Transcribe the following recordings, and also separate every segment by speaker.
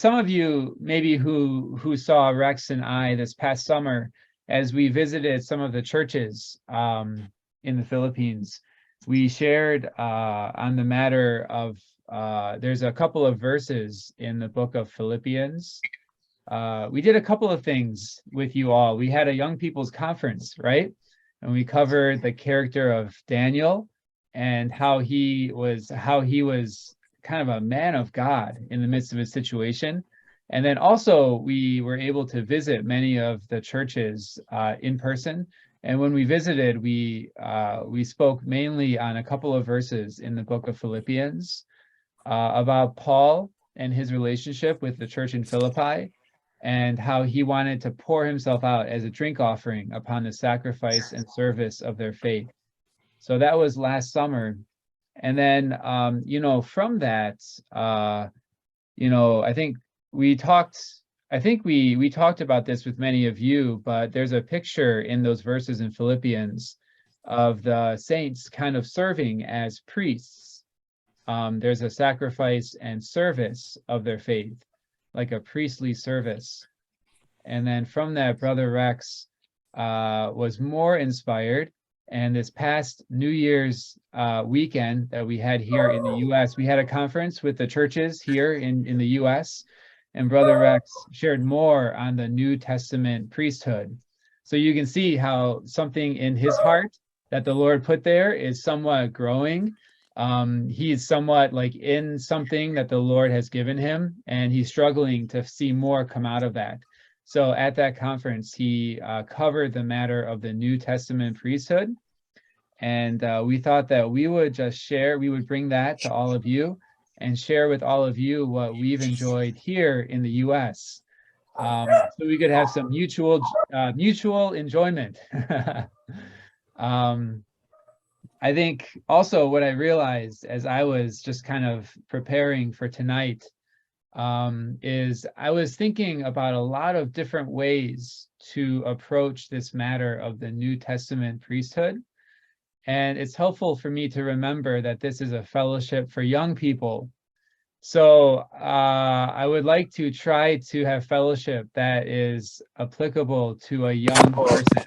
Speaker 1: some of you maybe who saw Rex and I this past summer as we visited some of the churches in the Philippines, we shared on the matter of there's a couple of verses in the book of Philippians. We did a couple of things with you all. We had a young people's conference, right? And we covered the character of Daniel and how he was kind of a man of God in the midst of his situation. And then also we were able to visit many of the churches in person. And when we visited, we spoke mainly on a couple of verses in the book of Philippians about Paul and his relationship with the church in Philippi, and how he wanted to pour himself out as a drink offering upon the sacrifice and service of their faith. So that was last summer. And then, from that, I think we talked about this with many of you, but there's a picture in those verses in Philippians of the saints kind of serving as priests. There's a sacrifice and service of their faith, like a priestly service. And then from that, Brother Rex was more inspired. And this past New Year's weekend that we had here in the U.S., we had a conference with the churches here in the U.S., and Brother Rex shared more on the New Testament priesthood. So you can see how something in his heart that the Lord put there is somewhat growing. He's somewhat like in something that the Lord has given him, and he's struggling to see more come out of that. So at that conference, he covered the matter of the New Testament priesthood. And we thought that we would bring that to all of you and share with all of you what we've enjoyed here in the U.S. So we could have some mutual enjoyment. I think also what I realized as I was just kind of preparing for tonight is I was thinking about a lot of different ways to approach this matter of the New Testament priesthood. And it's helpful for me to remember that this is a fellowship for young people. So I would like to try to have fellowship that is applicable to a young person.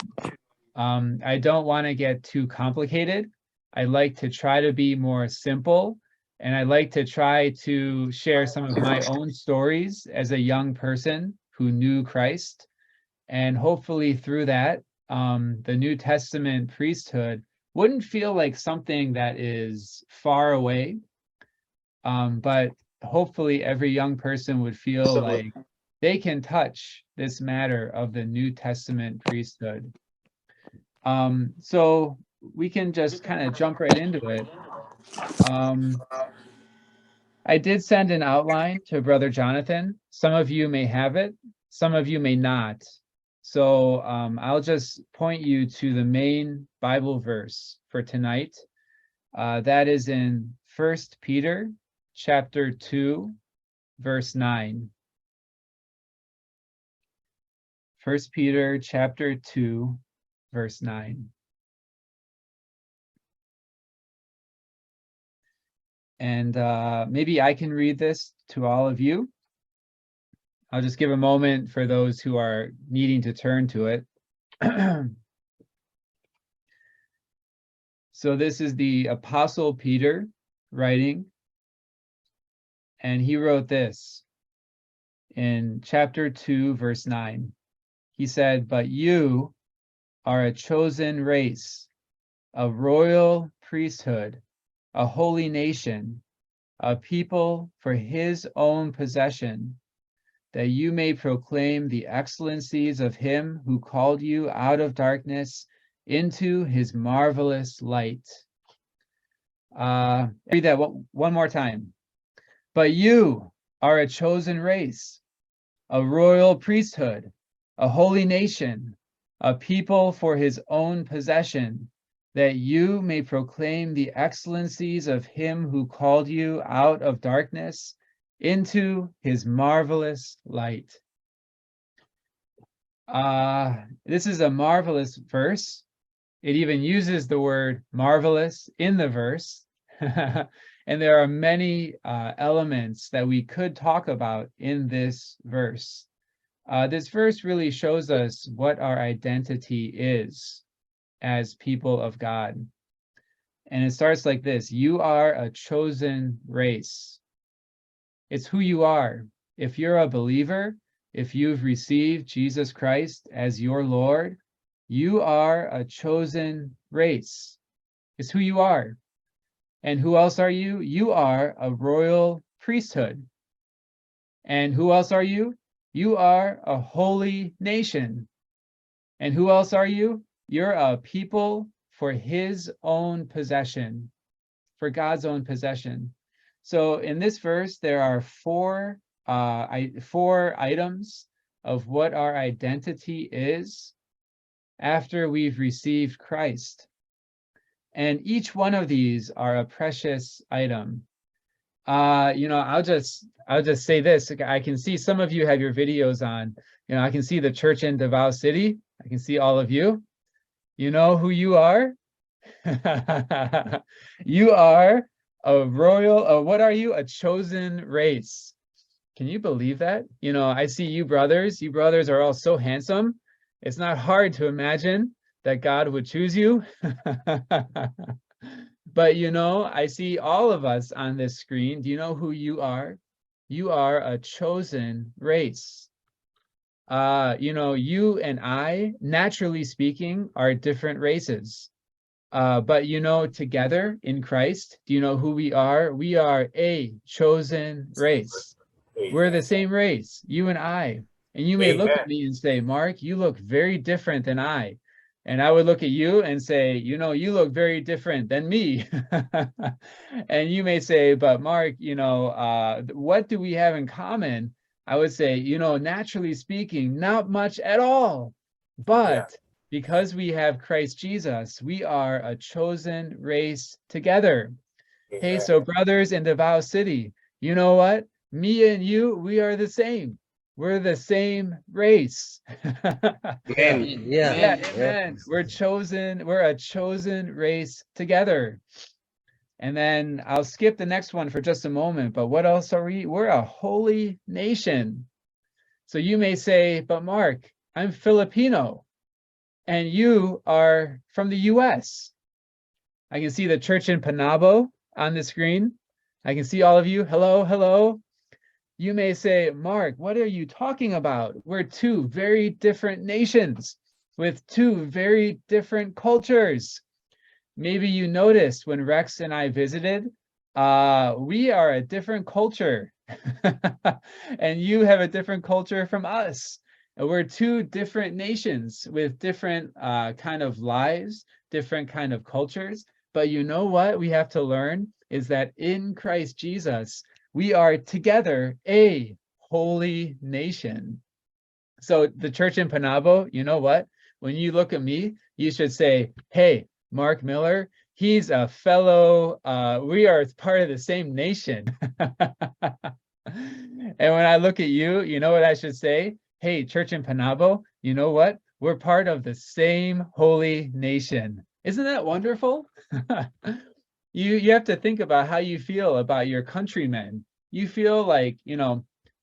Speaker 1: I don't want to get too complicated. I like to try to be more simple. And I like to try to share some of my own stories as a young person who knew Christ. And hopefully through that, the New Testament priesthood wouldn't feel like something that is far away. But hopefully every young person would feel like they can touch this matter of the New Testament priesthood. So we can just kind of jump right into it. I did send an outline to Brother Jonathan. Some of you may have it, some of you may not. So I'll just point you to the main Bible verse for tonight. That is in 1 Peter chapter 2, verse 9. 1 Peter chapter 2, verse 9. And maybe I can read this to all of you. I'll just give a moment for those who are needing to turn to it. So this is the Apostle Peter writing, and he wrote this in chapter 2, verse 9. He said, "But you are a chosen race, a royal priesthood, a holy nation, a people for his own possession, that you may proclaim the excellencies of him who called you out of darkness into his marvelous light." Read that one more time. "But you are a chosen race, a royal priesthood, a holy nation, a people for his own possession, that you may proclaim the excellencies of him who called you out of darkness into his marvelous light." This is a marvelous verse. It even uses the word marvelous in the verse. And there are many elements that we could talk about in this verse. This verse really shows us what our identity is as people of God. And it starts like this: you are a chosen race. It's who you are. If you're a believer, if you've received Jesus Christ as your Lord, you are a chosen race. It's who you are. And who else are you? You are a royal priesthood. And who else are you? You are a holy nation. And who else are you? You're a people for his own possession, for God's own possession. So in this verse, there are four items of what our identity is after we've received Christ. And each one of these are a precious item. I'll just say this. I can see some of you have your videos on. I can see the church in Davao City. I can see all of you. You know who you are? You are a royal, what are you? A chosen race. Can you believe that? I see you brothers. You brothers are all so handsome. It's not hard to imagine that God would choose you. But I see all of us on this screen. Do you know who you are? You are a chosen race. You and I, naturally speaking, are different races. But together in Christ, do you know who we are? We are a chosen race. We're the same race, you and I. And you may look at me and say, Mark, you look very different than I. And I would look at you and say, you look very different than me. And you may say, but Mark, what do we have in common? I would say, naturally speaking, not much at all. But because we have Christ Jesus, we are a chosen race together. Hey, so brothers in Davao City, you know what? Me and you, we are the same. We're the same race. Yeah, amen. We're a chosen race together. And then I'll skip the next one for just a moment, but what else are we? We're a holy nation. So you may say, but Mark, I'm Filipino and you are from the US. I can see the church in Panabo on the screen. I can see all of you. Hello, hello. You may say, Mark, what are you talking about? We're two very different nations with two very different cultures. Maybe you noticed when Rex and I visited, we are a different culture. And you have a different culture from us. And we're two different nations with different kind of lives, different kind of cultures. But you know what we have to learn is that in Christ Jesus, we are together a holy nation. So the church in Panabo, you know what? When you look at me, you should say, hey, Mark Miller, he's a fellow, we are part of the same nation. And when I look at you, you know what I should say? Hey, church in Panabo, you know what? We're part of the same holy nation. Isn't that wonderful? You have to think about how you feel about your countrymen. You feel like,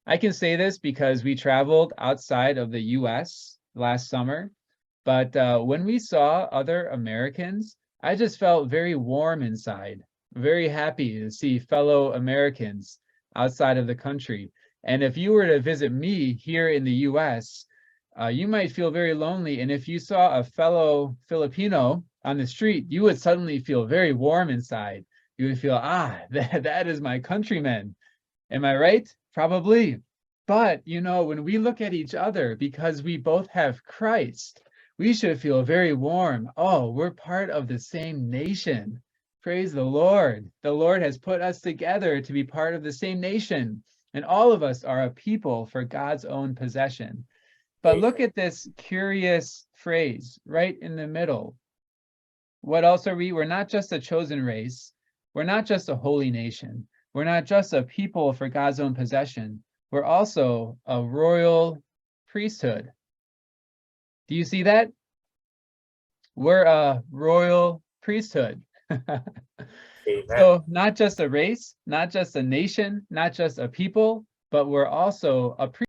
Speaker 1: I can say this because we traveled outside of the US last summer, but when we saw other Americans, I just felt very warm inside, very happy to see fellow Americans outside of the country. And if you were to visit me here in the US, you might feel very lonely. And if you saw a fellow Filipino on the street, you would suddenly feel very warm inside. You would feel, that is my countryman. Am I right? Probably. But, when we look at each other, because we both have Christ, we should feel very warm. Oh, we're part of the same nation. Praise the Lord. The Lord has put us together to be part of the same nation. And all of us are a people for God's own possession. But look at this curious phrase right in the middle. What else are we? We're not just a chosen race. We're not just a holy nation. We're not just a people for God's own possession. We're also a royal priesthood. Do you see that? We're a royal priesthood.
Speaker 2: Amen.
Speaker 1: So not just a race, not just a nation, not just a people, but we're also a priesthood.